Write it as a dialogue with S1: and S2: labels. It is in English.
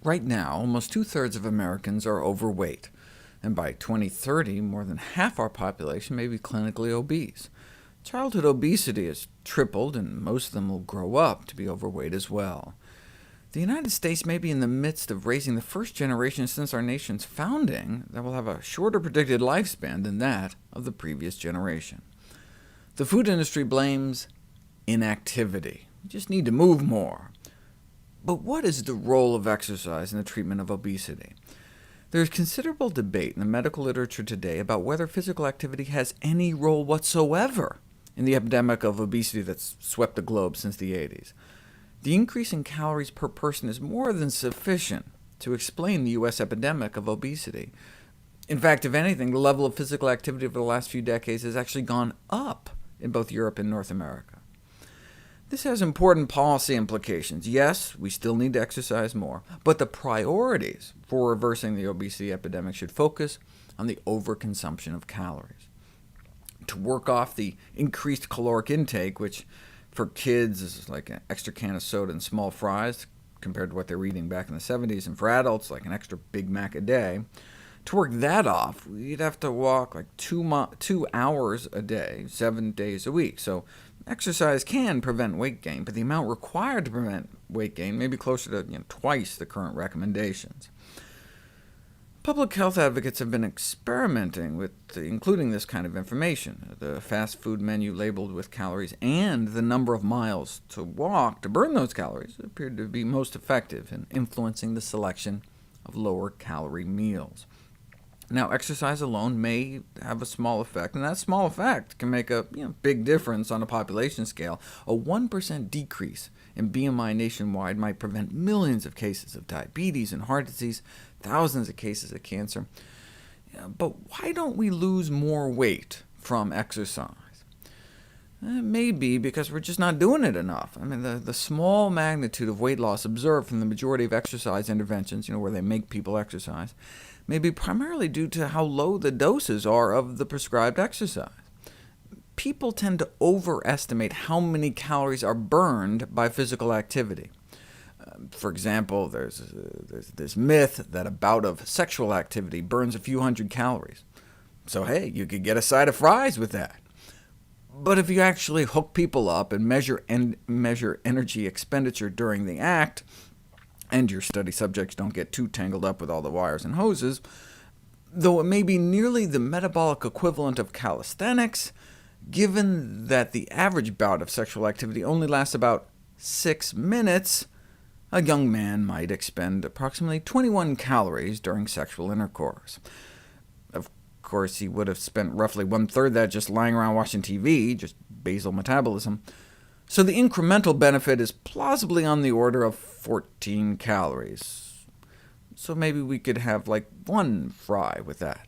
S1: Right now, almost two-thirds of Americans are overweight, and by 2030, more than half our population may be clinically obese. Childhood obesity has tripled, and most of them will grow up to be overweight as well. The United States may be in the midst of raising the first generation since our nation's founding that will have a shorter predicted lifespan than that of the previous generation. The food industry blames inactivity. We just need to move more. But what is the role of exercise in the treatment of obesity? There is considerable debate in the medical literature today about whether physical activity has any role whatsoever in the epidemic of obesity that's swept the globe since the 80s. The increase in calories per person is more than sufficient to explain the U.S. epidemic of obesity. In fact, if anything, the level of physical activity over the last few decades has actually gone up in both Europe and North America. This has important policy implications. Yes, we still need to exercise more, but the priorities for reversing the obesity epidemic should focus on the overconsumption of calories. To work off the increased caloric intake, which for kids is like an extra can of soda and small fries, compared to what they were eating back in the 70s, and for adults, like an extra Big Mac a day, to work that off, we'd have to walk like 2 hours a day, 7 days a week. So exercise can prevent weight gain, but the amount required to prevent weight gain may be closer to twice the current recommendations. Public health advocates have been experimenting with including this kind of information. The fast food menu labeled with calories and the number of miles to walk to burn those calories appeared to be most effective in influencing the selection of lower-calorie meals. Now, exercise alone may have a small effect, and that small effect can make a big difference on a population scale. A 1% decrease in BMI nationwide might prevent millions of cases of diabetes and heart disease, thousands of cases of cancer. But why don't we lose more weight from exercise? It may be because we're just not doing it enough. I mean, the small magnitude of weight loss observed from the majority of exercise interventions, where they make people exercise, may be primarily due to how low the doses are of the prescribed exercise. People tend to overestimate how many calories are burned by physical activity. For example, there's this myth that a bout of sexual activity burns a few hundred calories. So hey, you could get a side of fries with that. But if you actually hook people up and measure energy expenditure during the act, and your study subjects don't get too tangled up with all the wires and hoses, though it may be nearly the metabolic equivalent of calisthenics, given that the average bout of sexual activity only lasts about 6 minutes, a young man might expend approximately 21 calories during sexual intercourse. Of course, he would have spent roughly one-third that just lying around watching TV, just basal metabolism. So the incremental benefit is plausibly on the order of 14 calories. So maybe we could have like one fry with that.